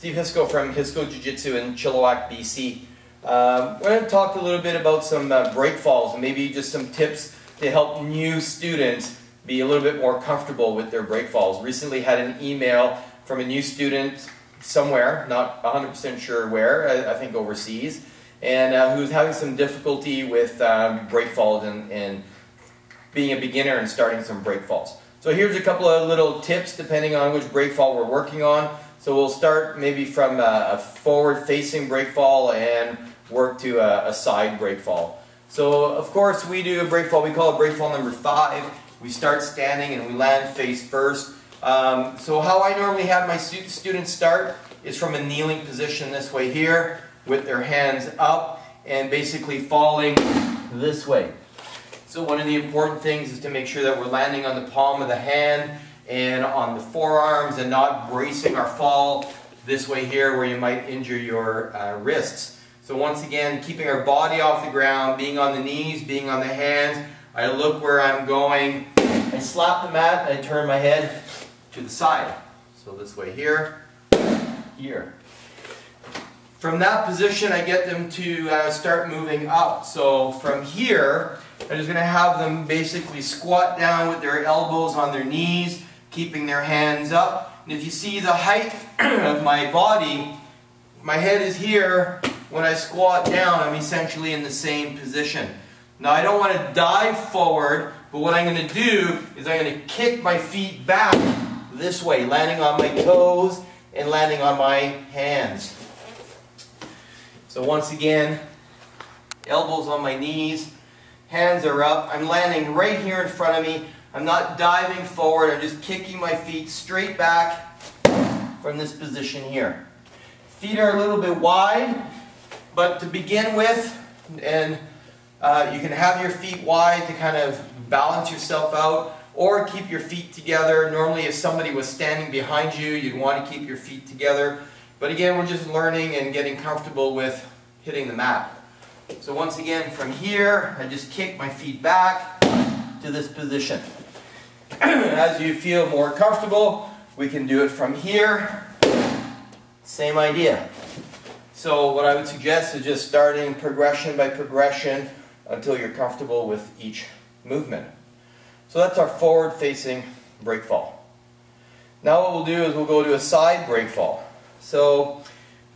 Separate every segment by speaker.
Speaker 1: Steve Hiscoe from Hiscoe Jiu-Jitsu in Chilliwack, BC. We're going to talk a little bit about some break falls and maybe just some tips to help new students be a little bit more comfortable with their break falls. Recently had an email from a new student somewhere, not 100% sure where, I think overseas, and who was having some difficulty with break falls and being a beginner and starting some break falls. So here's a couple of little tips depending on which break fall we're working on. So we'll start maybe from a forward facing break fall and work to a side break fall. So of course we do a break fall, we call it break fall number 5. We start standing and we land face first. So how I normally have my students start is from a kneeling position this way here with their hands up and basically falling this way. So one of the important things is to make sure that we're landing on the palm of the hand and on the forearms and not bracing our fall this way here where you might injure your wrists. So once again, keeping our body off the ground, being on the knees, being on the hands. I look where I'm going, I slap the mat, and I turn my head to the side. So this way here, here. From that position, I get them to start moving up. So from here, I'm just going to have them basically squat down with their elbows on their knees, keeping their hands up. And if you see the height of my body, my head is here. When I squat down, I'm essentially in the same position. Now I don't want to dive forward, but what I'm going to do is I'm going to kick my feet back this way, landing on my toes and landing on my hands. So once again, elbows on my knees, hands are up. I'm landing right here in front of me. I'm not diving forward, I'm just kicking my feet straight back from this position here. Feet are a little bit wide, but to begin with, and you can have your feet wide to kind of balance yourself out, or keep your feet together. Normally if somebody was standing behind you, you'd want to keep your feet together. But again, we're just learning and getting comfortable with hitting the mat. So once again, from here, I just kick my feet back to this position. As you feel more comfortable, we can do it from here. Same idea. So what I would suggest is just starting progression by progression until you're comfortable with each movement. So that's our forward facing break fall. Now what we'll do is we'll go to a side break fall. So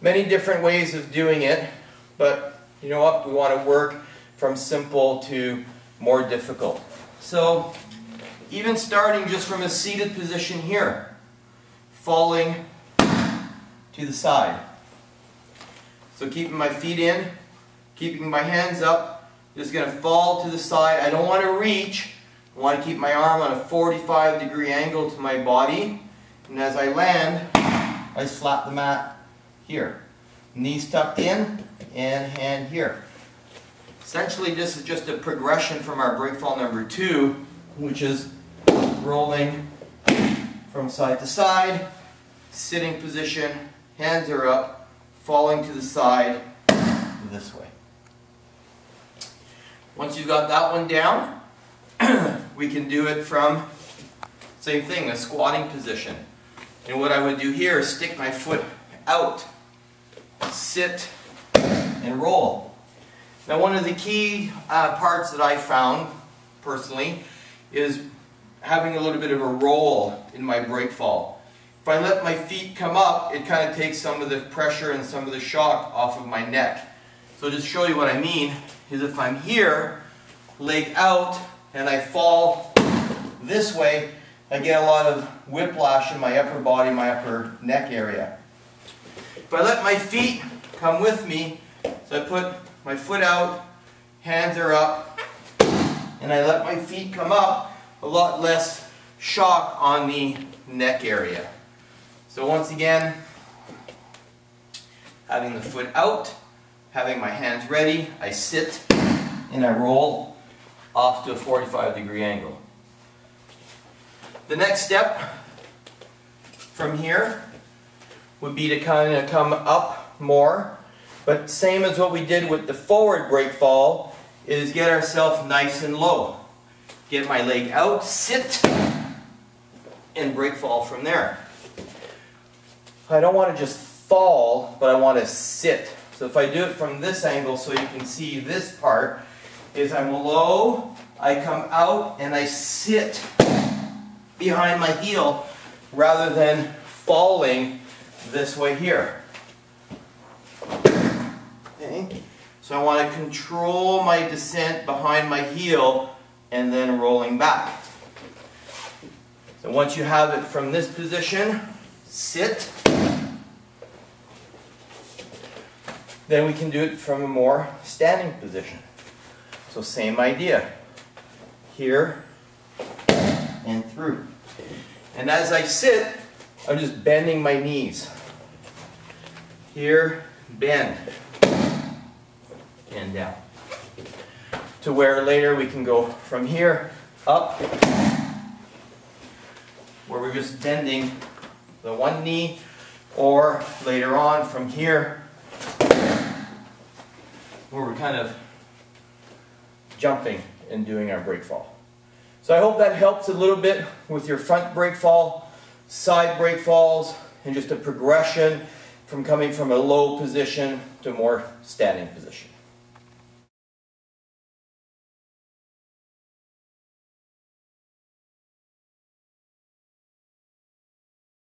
Speaker 1: many different ways of doing it, but you know what, we want to work from simple to more difficult. So even starting just from a seated position here, falling to the side. So keeping my feet in, keeping my hands up, just going to fall to the side. I don't want to reach. I want to keep my arm on a 45-degree angle to my body. And as I land, I slap the mat here. Knees tucked in and hand here. Essentially this is just a progression from our break fall number 2, which is rolling from side to side, sitting position, hands are up, falling to the side this way. Once you've got that one down, we can do it from, same thing, a squatting position. And what I would do here is stick my foot out, sit, and roll. Now one of the key parts that I found, personally, is having a little bit of a roll in my break fall. If I let my feet come up, it kind of takes some of the pressure and some of the shock off of my neck. So just to show you what I mean, is if I'm here, leg out, and I fall this way, I get a lot of whiplash in my upper body, my upper neck area. If I let my feet come with me, so I put my foot out, hands are up, and I let my feet come up, a lot less shock on the neck area. So once again, having the foot out, having my hands ready, I sit and I roll off to a 45-degree angle. The next step from here would be to kind of come up more, but same as what we did with the forward break fall, is get ourselves nice and low. Get my leg out, sit, and break fall from there. I don't want to just fall, but I want to sit. So if I do it from this angle so you can see this part, is I'm low, I come out, and I sit behind my heel rather than falling this way here. Okay? So I want to control my descent behind my heel and then rolling back. So once you have it from this position, sit. Then we can do it from a more standing position. So same idea. Here and through. And as I sit, I'm just bending my knees. Here, bend. And down. To where later we can go from here up, where we're just bending the one knee, or later on from here, where we're kind of jumping and doing our break fall. So I hope that helps a little bit with your front break fall, side break falls, and just a progression from coming from a low position to a more standing position.